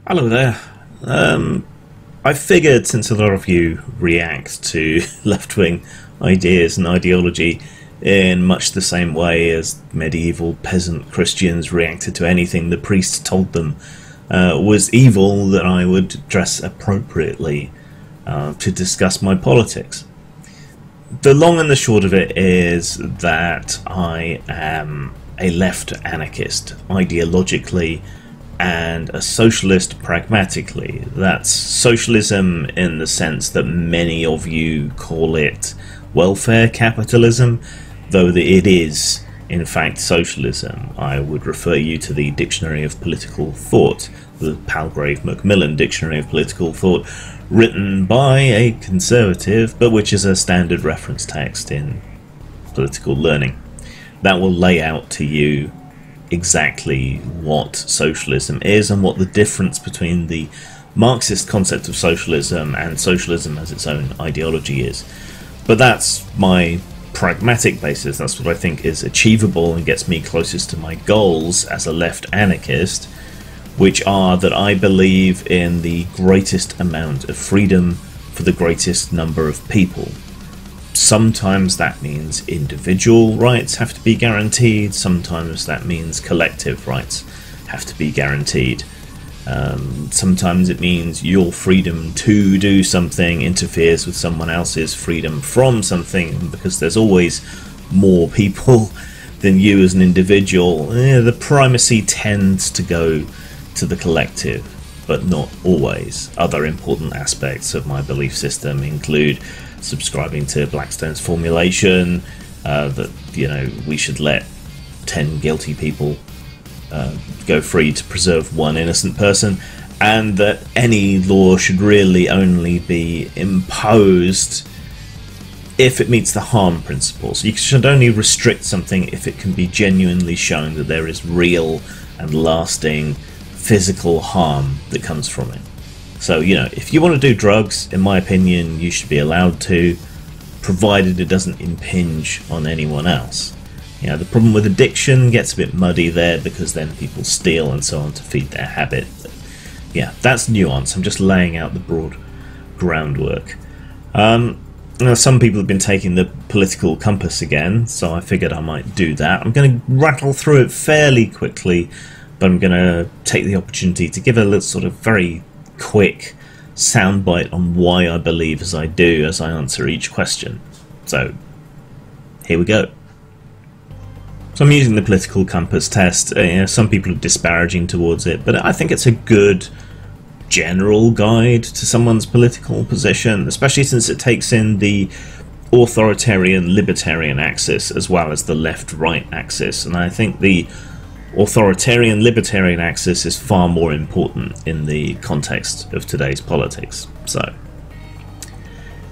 Hello there. I figured since a lot of you react to left-wing ideas and ideology in much the same way as medieval peasant Christians reacted to anything the priests told them was evil, that I would dress appropriately to discuss my politics. The long and the short of it is that I am a left anarchist ideologically and a socialist pragmatically. That's socialism in the sense that many of you call it welfare capitalism, though it is in fact socialism. I would refer you to the Dictionary of Political Thought, the Palgrave Macmillan Dictionary of Political Thought, written by a conservative, but which is a standard reference text in political learning. That will lay out to you exactly what socialism is and what the difference between the Marxist concept of socialism and socialism as its own ideology is. But that's my pragmatic basis. That's what I think is achievable and gets me closest to my goals as a left anarchist, which are that I believe in the greatest amount of freedom for the greatest number of people. Sometimes that means individual rights have to be guaranteed, sometimes that means collective rights have to be guaranteed. Sometimes it means your freedom to do something interferes with someone else's freedom from something, because there's always more people than you as an individual. The primacy tends to go to the collective, but not always. Other important aspects of my belief system include subscribing to Blackstone's formulation, that we should let 10 guilty people go free to preserve one innocent person, and that any law should really only be imposed if it meets the harm principle. So you should only restrict something if it can be genuinely shown that there is real and lasting physical harm that comes from it. So, if you want to do drugs, in my opinion, you should be allowed to, provided it doesn't impinge on anyone else. The problem with addiction gets a bit muddy there, because then people steal and so on to feed their habit. But, that's nuance. I'm just laying out the broad groundwork. Now, some people have been taking the political compass again, so I figured I might do that. I'm going to rattle through it fairly quickly, but I'm going to take the opportunity to give a little sort of very quick soundbite on why I believe as I do as I answer each question. So, here we go. So I'm using the political compass test. Some people are disparaging towards it, but I think it's a good general guide to someone's political position, especially since it takes in the authoritarian libertarian axis as well as the left-right axis, and I think the authoritarian libertarian axis is far more important in the context of today's politics. So,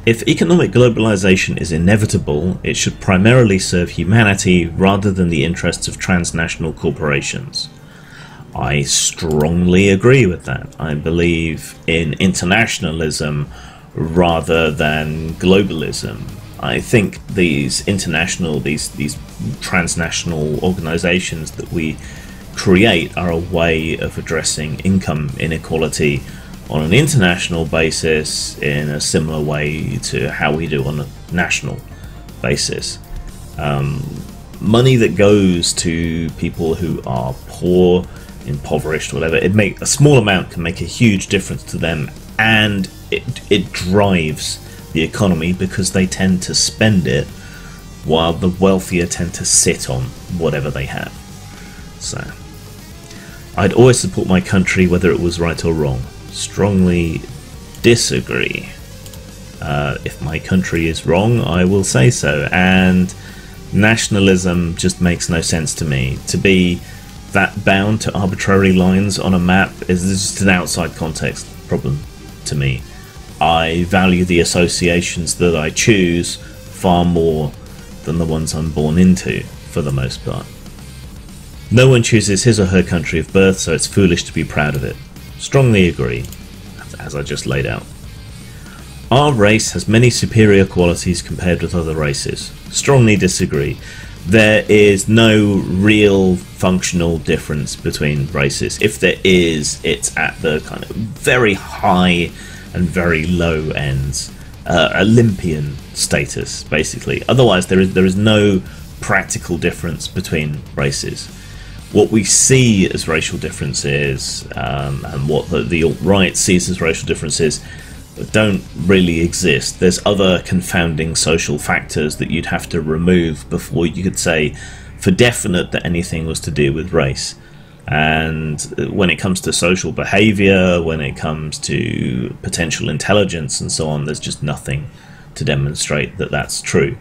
if economic globalization is inevitable, it should primarily serve humanity rather than the interests of transnational corporations. I strongly agree with that. I believe in internationalism rather than globalism. I think these transnational organizations that we create are a way of addressing income inequality on an international basis in a similar way to how we do on a national basis. Money that goes to people who are poor, impoverished, whatever, a small amount can make a huge difference to them, and it drives the economy because they tend to spend it while the wealthier tend to sit on whatever they have. So, I'd always support my country whether it was right or wrong. Strongly disagree. If my country is wrong, I will say so, and nationalism just makes no sense to me. To be that bound to arbitrary lines on a map is just an outside context problem to me. I value the associations that I choose far more than the ones I'm born into, for the most part. No one chooses his or her country of birth, so it's foolish to be proud of it. Strongly agree, as I just laid out. Our race has many superior qualities compared with other races. Strongly disagree. there is no real functional difference between races. If there is, it's at the kind of very high and very low ends, Olympian status, basically. Otherwise, there is no practical difference between races. What we see as racial differences, and what the alt-right sees as racial differences, don't really exist. There's other confounding social factors that you'd have to remove before you could say for definite that anything was to do with race. And when it comes to social behavior, when it comes to potential intelligence and so on, there's just nothing to demonstrate that that's true.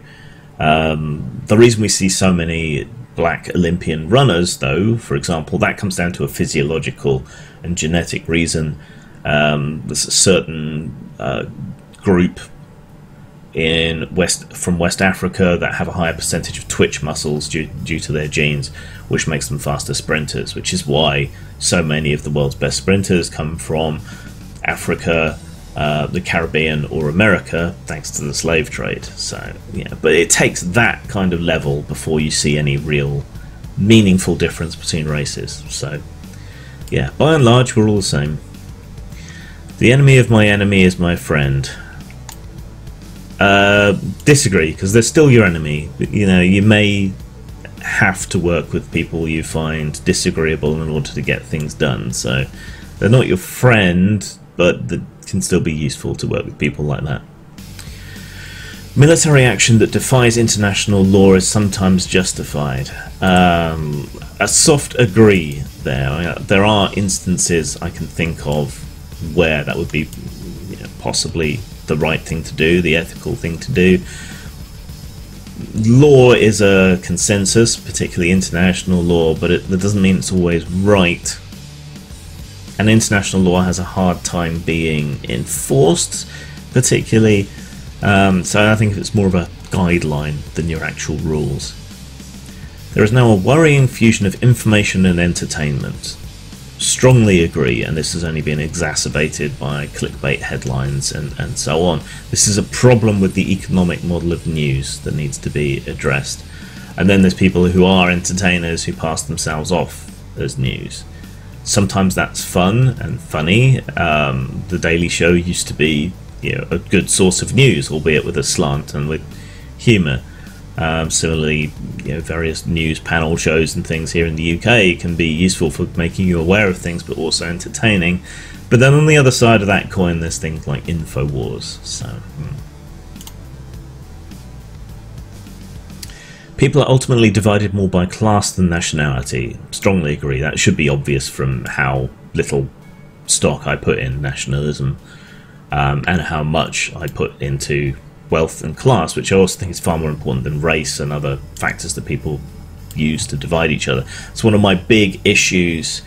The reason we see so many black Olympian runners, though, for example, that comes down to a physiological and genetic reason. There's a certain group from West Africa that have a higher percentage of twitch muscles due to their genes, which makes them faster sprinters, which is why so many of the world's best sprinters come from Africa, the Caribbean or America, thanks to the slave trade. So yeah, but it takes that kind of level before you see any real meaningful difference between races. So yeah, by and large, we're all the same. The enemy of my enemy is my friend. Disagree, because they're still your enemy. You know, you may have to work with people you find disagreeable in order to get things done. So they're not your friend, but they can still be useful to work with people like that. Military action that defies international law is sometimes justified. A soft agree there. There are instances I can think of where that would be, you know, possibly the right thing to do, the ethical thing to do. Law is a consensus, particularly international law, but that doesn't mean it's always right. And international law has a hard time being enforced, particularly. So I think it's more of a guideline than your actual rules. There is now a worrying fusion of information and entertainment. Strongly agree, and this has only been exacerbated by clickbait headlines and so on. This is a problem with the economic model of news that needs to be addressed. And then there's people who are entertainers who pass themselves off as news. Sometimes that's fun and funny. The Daily Show used to be, you know, a good source of news, albeit with a slant and with humour. Similarly, you know, various news panel shows and things here in the UK can be useful for making you aware of things, but also entertaining. But then on the other side of that coin, there's things like InfoWars. So, people are ultimately divided more by class than nationality. Strongly agree. That should be obvious from how little stock I put in nationalism, and how much I put into wealth and class, which I also think is far more important than race and other factors that people use to divide each other. It's one of my big issues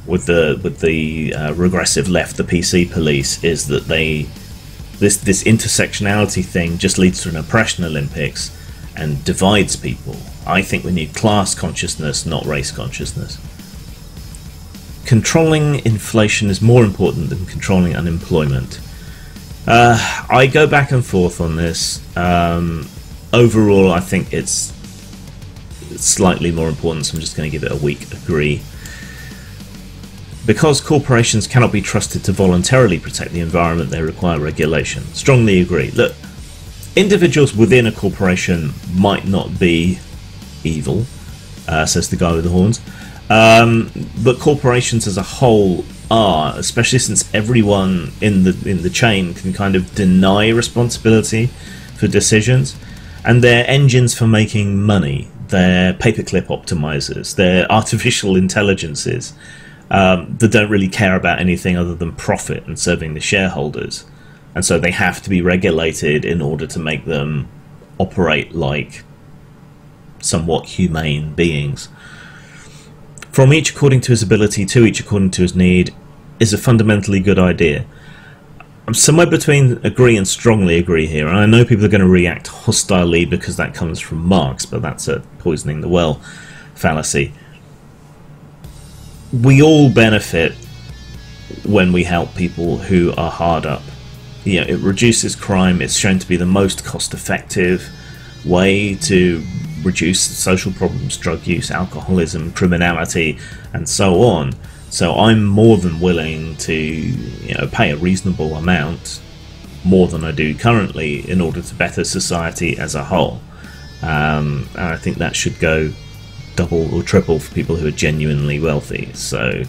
with the regressive left, the PC police, is that this intersectionality thing just leads to an oppression Olympics and divides people. I think we need class consciousness, not race consciousness. Controlling inflation is more important than controlling unemployment. I go back and forth on this. Overall, I think it's slightly more important, so I'm just going to give it a weak agree. Because corporations cannot be trusted to voluntarily protect the environment, they require regulation. Strongly agree. Look, individuals within a corporation might not be evil, says the guy with the horns, but corporations as a whole are, especially since everyone in the chain can kind of deny responsibility for decisions, and they're engines for making money. They're paperclip optimizers. They're artificial intelligences that don't really care about anything other than profit and serving the shareholders, and so they have to be regulated in order to make them operate like somewhat humane beings. From each according to his ability, to each according to his need, is a fundamentally good idea. I'm somewhere between agree and strongly agree here, and I know people are going to react hostilely because that comes from Marx, but that's a poisoning the well fallacy. We all benefit when we help people who are hard up. You know, it reduces crime. It's shown to be the most cost-effective way to reduce social problems, drug use, alcoholism, criminality, and so on. So I'm more than willing to, pay a reasonable amount, more than I do currently, in order to better society as a whole. And I think that should go double or triple for people who are genuinely wealthy. So,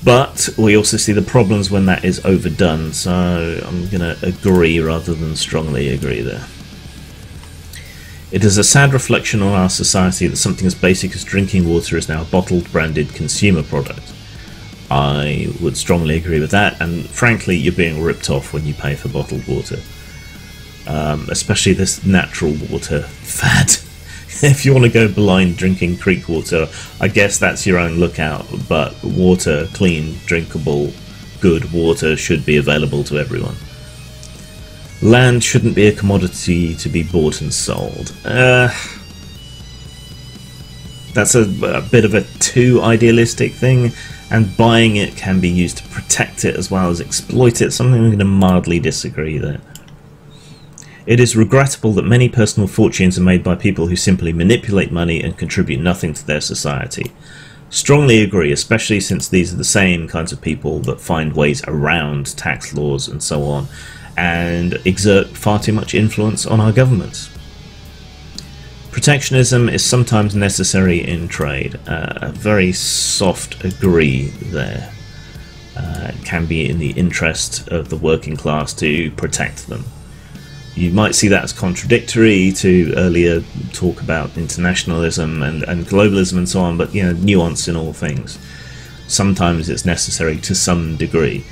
but we also see the problems when that is overdone, so I'm going to agree rather than strongly agree there. It is a sad reflection on our society that something as basic as drinking water is now a bottled, branded consumer product. I would strongly agree with that, and frankly, you're being ripped off when you pay for bottled water. Especially this natural water fad. If you want to go blind drinking creek water, I guess that's your own lookout, but water, clean, drinkable, good water should be available to everyone. Land shouldn't be a commodity to be bought and sold. That's a bit of a too idealistic thing, and buying it can be used to protect it as well as exploit it. Something I'm going to mildly disagree there. It is regrettable that many personal fortunes are made by people who simply manipulate money and contribute nothing to their society. Strongly agree, especially since these are the same kinds of people that find ways around tax laws and so on, and exert far too much influence on our governments. Protectionism is sometimes necessary in trade. A very soft agree there. It can be in the interest of the working class to protect them. You might see that as contradictory to earlier talk about internationalism and globalism and so on, but nuance in all things. Sometimes it's necessary to some degree.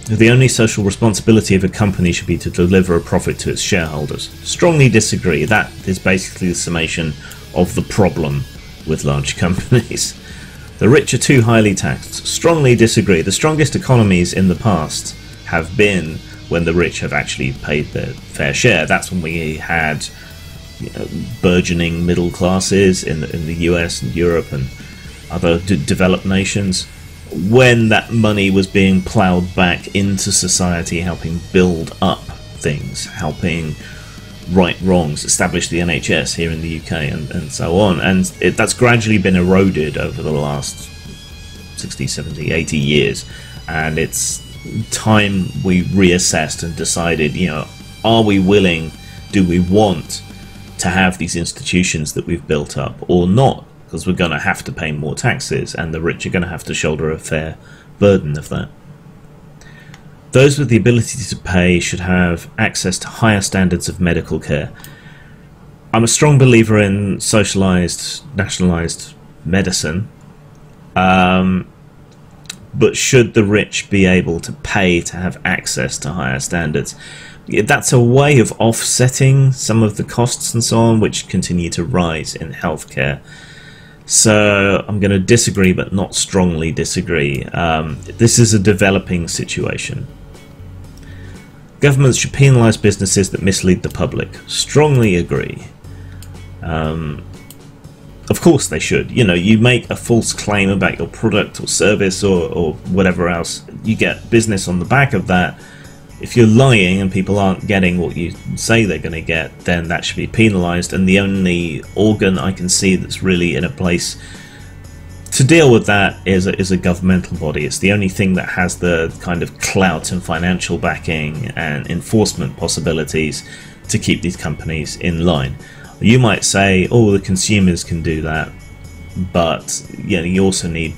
The only social responsibility of a company should be to deliver a profit to its shareholders. Strongly disagree. That is basically the summation of the problem with large companies. The rich are too highly taxed. Strongly disagree. The strongest economies in the past have been when the rich have actually paid their fair share. That's when we had burgeoning middle classes in the US and Europe and other developed nations, when that money was being ploughed back into society, helping build up things, helping right wrongs, establish the NHS here in the UK and so on. And that's gradually been eroded over the last 60, 70, 80 years. And it's time we reassessed and decided, are we willing, do we want to have these institutions that we've built up or not? Because we're going to have to pay more taxes, and the rich are going to have to shoulder a fair burden of that. Those with the ability to pay should have access to higher standards of medical care. I'm a strong believer in socialised, nationalised medicine, but should the rich be able to pay to have access to higher standards? That's a way of offsetting some of the costs and so on, which continue to rise in healthcare. So I'm going to disagree, but not strongly disagree. This is a developing situation. Governments should penalise businesses that mislead the public. Strongly agree. Of course they should. You make a false claim about your product or service or whatever else, you get business on the back of that. If you're lying and people aren't getting what you say they're going to get, then that should be penalised, and the only organ I can see that's really in a place to deal with that is a governmental body. It's the only thing that has the kind of clout and financial backing and enforcement possibilities to keep these companies in line. You might say, oh, the consumers can do that, but you also need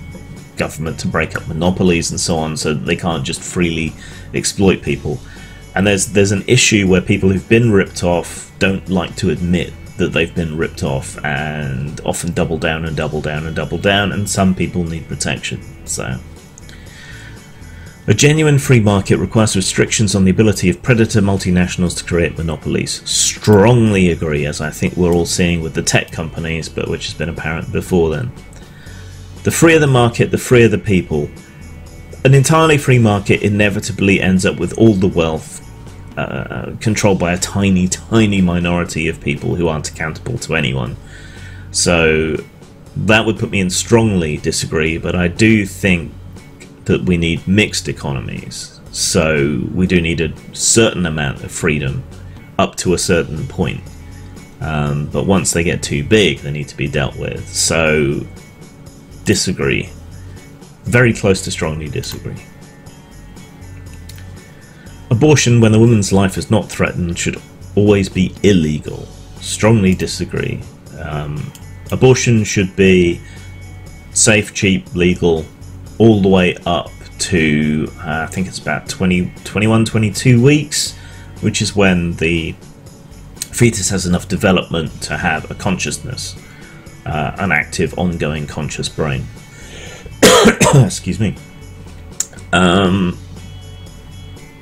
government to break up monopolies and so on, so they can't just freely exploit people. And there's an issue where people who've been ripped off don't like to admit that they've been ripped off, and often double down and double down and double down, and some people need protection. So a genuine free market requires restrictions on the ability of predator multinationals to create monopolies. Strongly agree, as I think we're all seeing with the tech companies, but which has been apparent before then. The freer the market, the freer the people. An entirely free market inevitably ends up with all the wealth controlled by a tiny, tiny minority of people who aren't accountable to anyone. So that would put me in strongly disagree, but I do think that we need mixed economies. So we do need a certain amount of freedom up to a certain point. But once they get too big, they need to be dealt with. So, disagree. Very close to strongly disagree. Abortion, when a woman's life is not threatened, should always be illegal. Strongly disagree. Abortion should be safe, cheap, legal, all the way up to, I think it's about 21, 22 weeks, which is when the fetus has enough development to have a consciousness, an active, ongoing, conscious brain. Excuse me.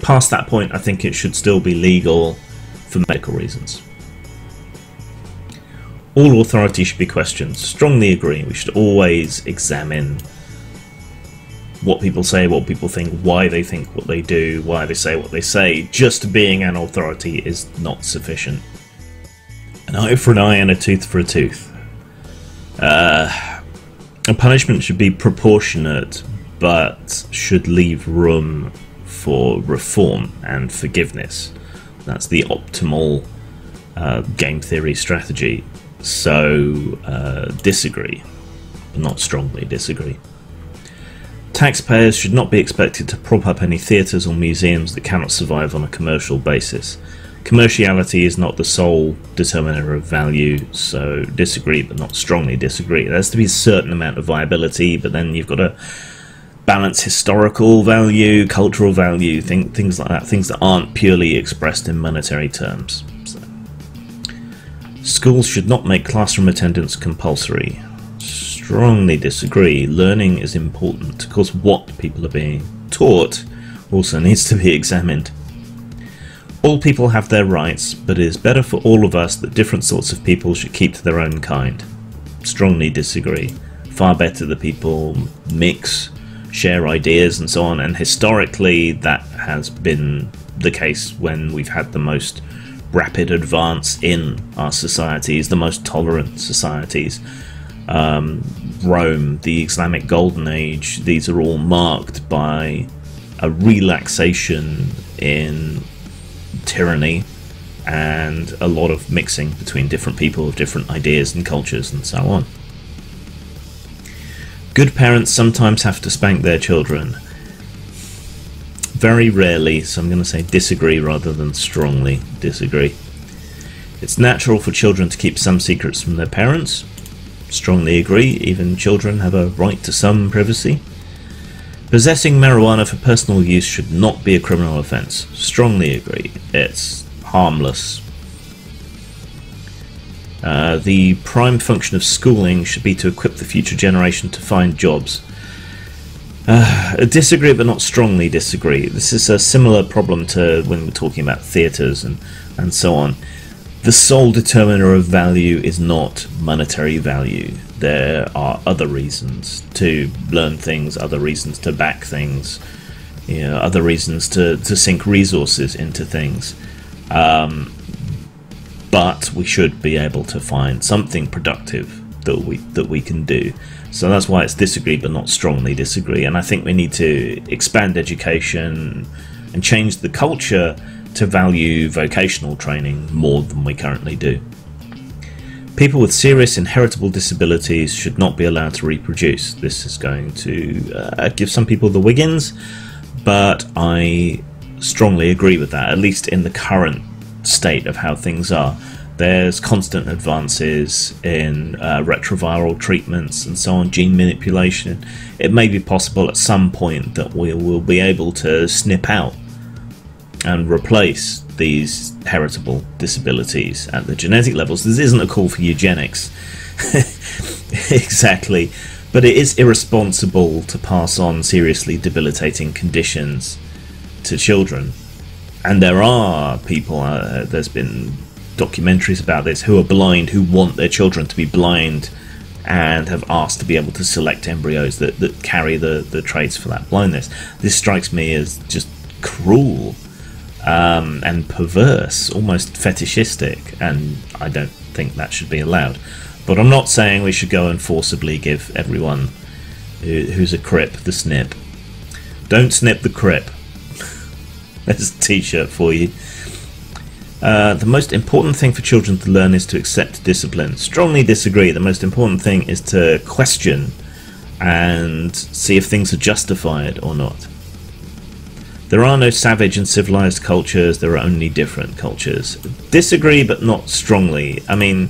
Past that point, I think it should still be legal for medical reasons. All authority should be questioned. Strongly agree. We should always examine what people say, what people think, why they think what they do, why they say what they say. Just being an authority is not sufficient. An eye for an eye and a tooth for a tooth. A punishment should be proportionate, but should leave room for reform and forgiveness. That's the optimal game theory strategy. So, disagree, but not strongly disagree. Taxpayers should not be expected to prop up any theatres or museums that cannot survive on a commercial basis. Commerciality is not the sole determiner of value, so disagree, but not strongly disagree. There has to be a certain amount of viability, but then you've got to balance historical value, cultural value, things like that, things that aren't purely expressed in monetary terms. So. Schools should not make classroom attendance compulsory. Strongly disagree. Learning is important. Of course, what people are being taught also needs to be examined. All people have their rights, but it is better for all of us that different sorts of people should keep to their own kind. Strongly disagree. Far better that people mix, share ideas and so on, and historically that has been the case when we've had the most rapid advance in our societies, the most tolerant societies. Rome, the Islamic Golden Age, these are all marked by a relaxation in tyranny and a lot of mixing between different people of different ideas and cultures and so on. Good parents sometimes have to spank their children. Very rarely, so I'm going to say disagree rather than strongly disagree. It's natural for children to keep some secrets from their parents. Strongly agree, even children have a right to some privacy. Possessing marijuana for personal use should not be a criminal offence. Strongly agree, it's harmless. The prime function of schooling should be to equip the future generation to find jobs. Disagree, but not strongly disagree. This is a similar problem to when we're talking about theatres and so on. The sole determiner of value is not monetary value. There are other reasons to learn things, other reasons to back things, other reasons to sink resources into things. But we should be able to find something productive that we can do. So that's why it's disagree but not strongly disagree. And I think we need to expand education and change the culture to value vocational training more than we currently do. People with serious inheritable disabilities should not be allowed to reproduce. This is going to give some people the wiggins, but I strongly agree with that, at least in the current state of how things are. There's constant advances in retroviral treatments and so on, gene manipulation. It may be possible at some point that we will be able to snip out and replace these heritable disabilities at the genetic levels. This isn't a call for eugenics, exactly, but it is irresponsible to pass on seriously debilitating conditions to children. And there are people, there's been documentaries about this, who are blind, who want their children to be blind and have asked to be able to select embryos that carry the traits for that blindness. This strikes me as just cruel and perverse, almost fetishistic, and I don't think that should be allowed. But I'm not saying we should go and forcibly give everyone who's a crip the snip. Don't snip the crip. There's a t-shirt for you. The most important thing for children to learn is to accept discipline. Strongly disagree. The most important thing is to question and see if things are justified or not. There are no savage and civilized cultures, there are only different cultures. Disagree, but not strongly. I mean,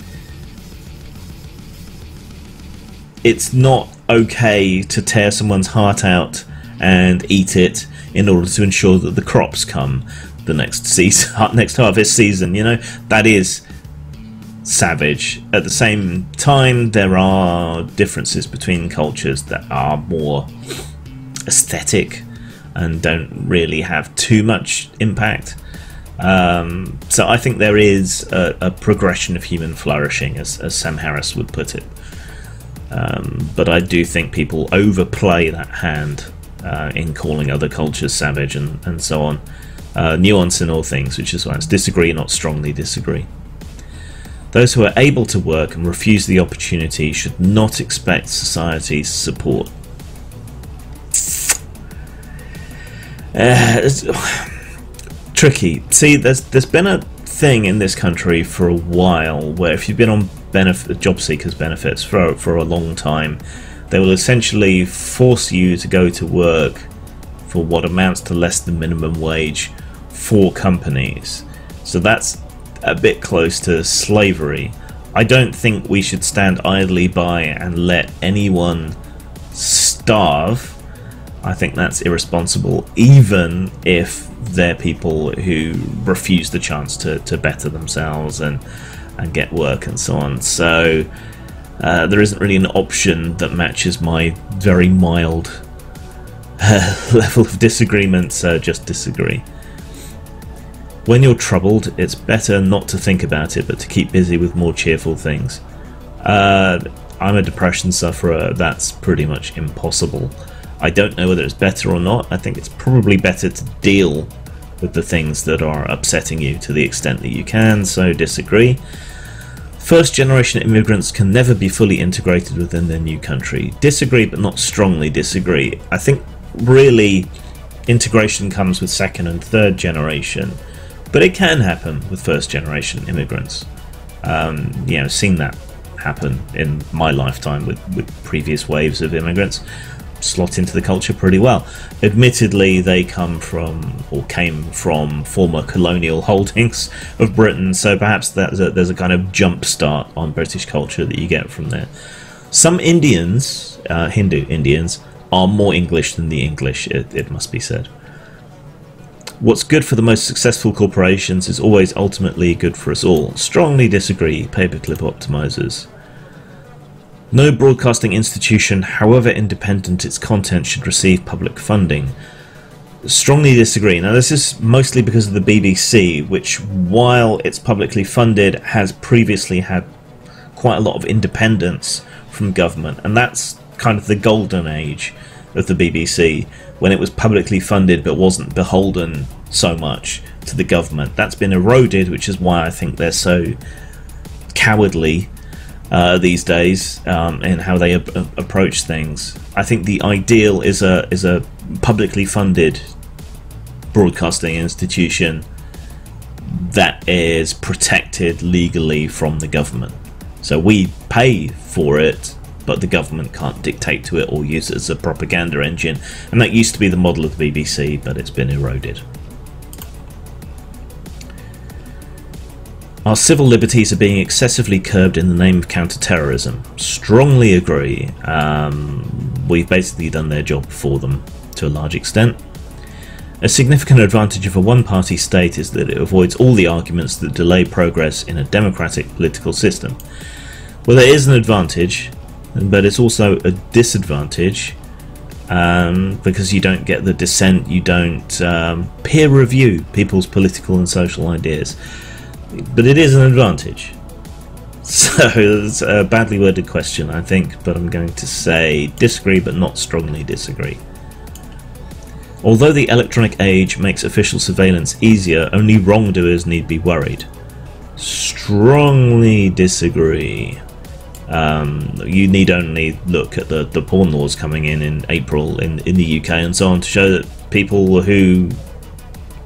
it's not okay to tear someone's heart out and eat it in order to ensure that the crops come the next season, next harvest season. You know, that is savage. At the same time, there are differences between cultures that are more aesthetic and don't really have too much impact. So I think there is a progression of human flourishing, as Sam Harris would put it. But I do think people overplay that hand in calling other cultures savage and so on. Nuance in all things, which is why it's disagree, not strongly disagree. Those who are able to work and refuse the opportunity should not expect society's support. It's tricky. See, there's been a thing in this country for a while where if you've been on job seekers benefits for a long time, they will essentially force you to go to work for what amounts to less than minimum wage for companies. So that's a bit close to slavery. I don't think we should stand idly by and let anyone starve. I think that's irresponsible, even if they're people who refuse the chance to better themselves and get work and so on. So there isn't really an option that matches my very mild level of disagreement, so just disagree. When you're troubled, it's better not to think about it, but to keep busy with more cheerful things. I'm a depression sufferer. That's pretty much impossible. I don't know whether it's better or not. I think it's probably better to deal with the things that are upsetting you to the extent that you can, so disagree. First generation immigrants can never be fully integrated within their new country. Disagree, but not strongly disagree. I think really integration comes with second and third generation, but it can happen with first generation immigrants. You know, seen that happen in my lifetime with previous waves of immigrants. Slot into the culture pretty well. Admittedly, they came from former colonial holdings of Britain, so perhaps there's a kind of jump start on British culture that you get from there. Some Indians, Hindu Indians, are more English than the English, it must be said. What's good for the most successful corporations is always ultimately good for us all. Strongly disagree, paperclip optimizers. No broadcasting institution, however independent its content, should receive public funding. Strongly disagree. Now this is mostly because of the BBC, which while it's publicly funded has previously had quite a lot of independence from government, and that's kind of the golden age of the BBC, when it was publicly funded but wasn't beholden so much to the government. That's been eroded, which is why I think they're so cowardly these days in how they approach things. I think the ideal is a publicly funded broadcasting institution that is protected legally from the government. So we pay for it, but the government can't dictate to it or use it as a propaganda engine. And that used to be the model of the BBC, but it's been eroded. Our civil liberties are being excessively curbed in the name of counter-terrorism. Strongly agree. We've basically done their job for them to a large extent. A significant advantage of a one-party state is that it avoids all the arguments that delay progress in a democratic political system. Well, there is an advantage, but it's also a disadvantage because you don't get the dissent, you don't peer review people's political and social ideas. But it is an advantage. So it's a badly worded question, I think, but I'm going to say disagree, but not strongly disagree. Although the electronic age makes official surveillance easier, only wrongdoers need be worried. Strongly disagree. You need only look at the porn laws coming in April in the UK and so on to show that people who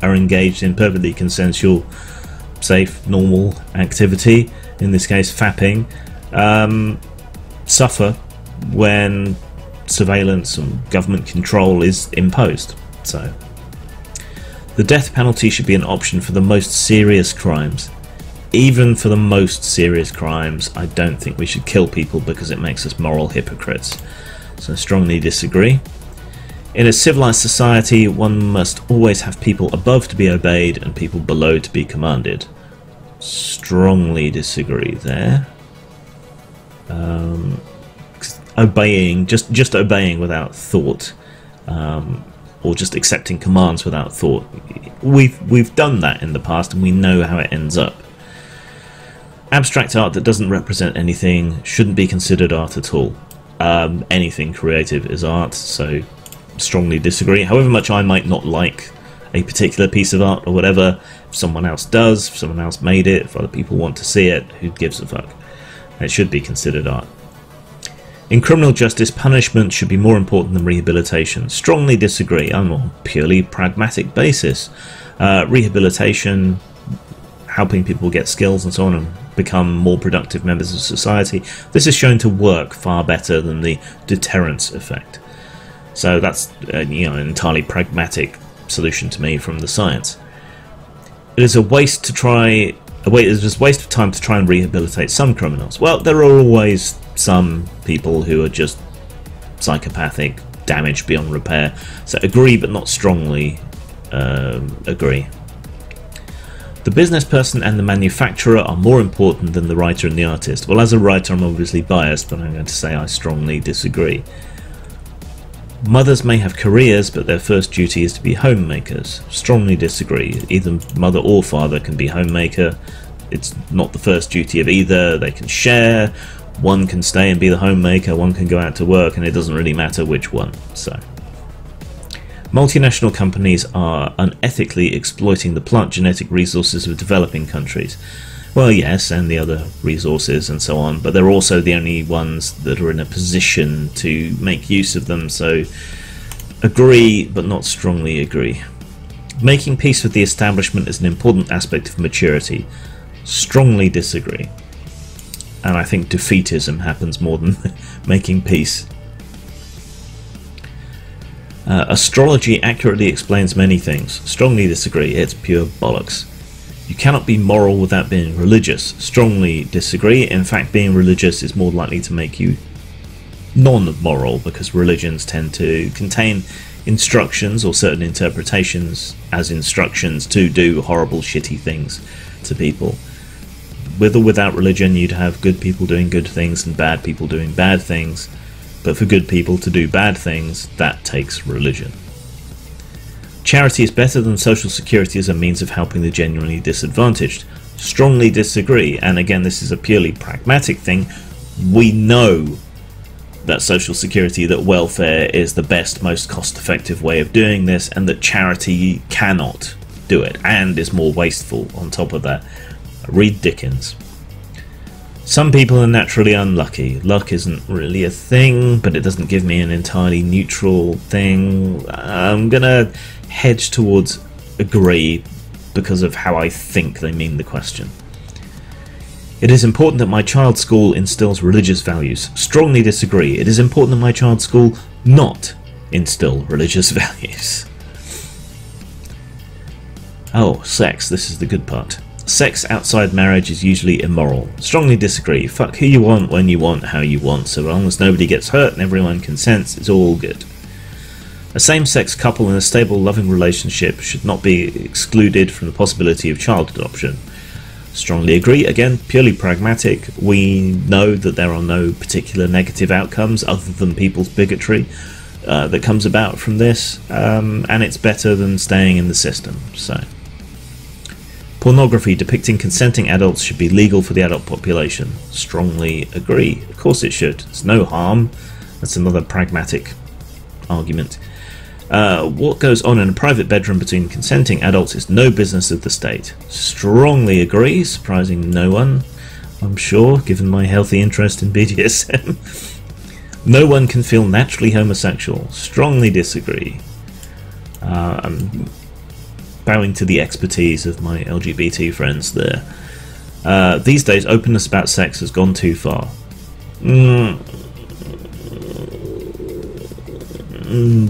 are engaged in perfectly consensual safe, normal activity, in this case fapping, suffer when surveillance and government control is imposed. So the death penalty should be an option for the most serious crimes. Even for the most serious crimes, I don't think we should kill people because it makes us moral hypocrites. So I strongly disagree. In a civilized society, one must always have people above to be obeyed and people below to be commanded. Strongly disagree there. Obeying, just obeying without thought, or just accepting commands without thought. We've done that in the past and we know how it ends up. Abstract art that doesn't represent anything shouldn't be considered art at all. Anything creative is art, so strongly disagree. However much I might not like a particular piece of art or whatever, if someone else does, if someone else made it, if other people want to see it, who gives a fuck? It should be considered art. In criminal justice, punishment should be more important than rehabilitation. Strongly disagree. I'm on a purely pragmatic basis. Rehabilitation, helping people get skills and so on and become more productive members of society, this is shown to work far better than the deterrence effect. So that's an entirely pragmatic solution to me from the science. It is a waste to try. It is a waste of time to try and rehabilitate some criminals. Well, there are always some people who are just psychopathic, damaged beyond repair. So agree, but not strongly agree. The business person and the manufacturer are more important than the writer and the artist. Well, as a writer, I'm obviously biased, but I'm going to say I strongly disagree. Mothers may have careers, but their first duty is to be homemakers. Strongly disagree. Either mother or father can be homemaker. It's not the first duty of either. They can share. One can stay and be the homemaker, one can go out to work, and it doesn't really matter which one. So, multinational companies are unethically exploiting the plant genetic resources of developing countries. Well, yes, and the other resources and so on, but they're also the only ones that are in a position to make use of them, so agree, but not strongly agree. Making peace with the establishment is an important aspect of maturity. Strongly disagree. And I think defeatism happens more than making peace. Astrology accurately explains many things. Strongly disagree. It's pure bollocks. You cannot be moral without being religious. Strongly disagree. In fact, being religious is more likely to make you non-moral, because religions tend to contain instructions or certain interpretations as instructions to do horrible, shitty things to people. With or without religion, you'd have good people doing good things and bad people doing bad things. But for good people to do bad things, that takes religion. Charity is better than social security as a means of helping the genuinely disadvantaged. Strongly disagree, and again, this is a purely pragmatic thing. We know that social security, that welfare is the best, most cost-effective way of doing this, and that charity cannot do it, and is more wasteful on top of that. Read Dickens. Some people are naturally unlucky. Luck isn't really a thing, but it doesn't give me an entirely neutral thing. I'm gonna hedge towards agree because of how I think they mean the question. It is important that my child's school instills religious values. Strongly disagree. It is important that my child's school not instill religious values. Oh, sex. This is the good part. Sex outside marriage is usually immoral. Strongly disagree. Fuck who you want, when you want, how you want. So long as nobody gets hurt and everyone consents, it's all good. A same-sex couple in a stable, loving relationship should not be excluded from the possibility of child adoption. Strongly agree. Again, purely pragmatic. We know that there are no particular negative outcomes other than people's bigotry that comes about from this, and it's better than staying in the system. So, pornography depicting consenting adults should be legal for the adult population. Strongly agree. Of course it should. There's no harm. That's another pragmatic argument. What goes on in a private bedroom between consenting adults is no business of the state. Strongly agree, surprising no one, I'm sure, given my healthy interest in BDSM. No one can feel naturally homosexual. Strongly disagree. bowing to the expertise of my LGBT friends there. These days, openness about sex has gone too far.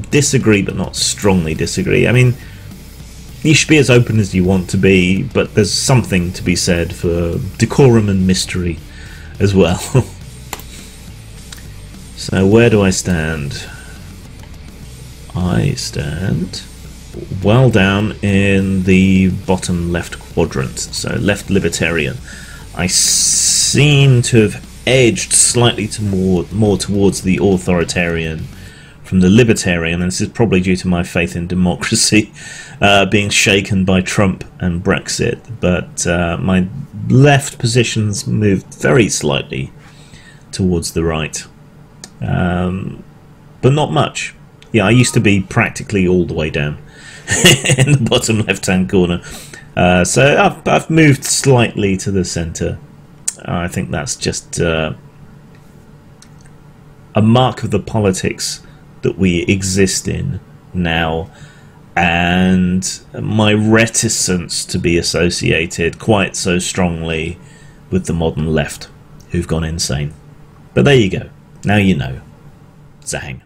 Disagree, but not strongly disagree. I mean, you should be as open as you want to be, but there's something to be said for decorum and mystery as well. So where do I stand? I stand well down in the bottom left quadrant, so left libertarian. I seem to have edged slightly to more towards the authoritarian from the libertarian, and this is probably due to my faith in democracy being shaken by Trump and Brexit, but my left positions moved very slightly towards the right, but not much. Yeah, I used to be practically all the way down in the bottom left-hand corner, so I've moved slightly to the centre. I think that's just a mark of the politics that we exist in now, and my reticence to be associated quite so strongly with the modern left, who've gone insane. But there you go. Now you know. Zang.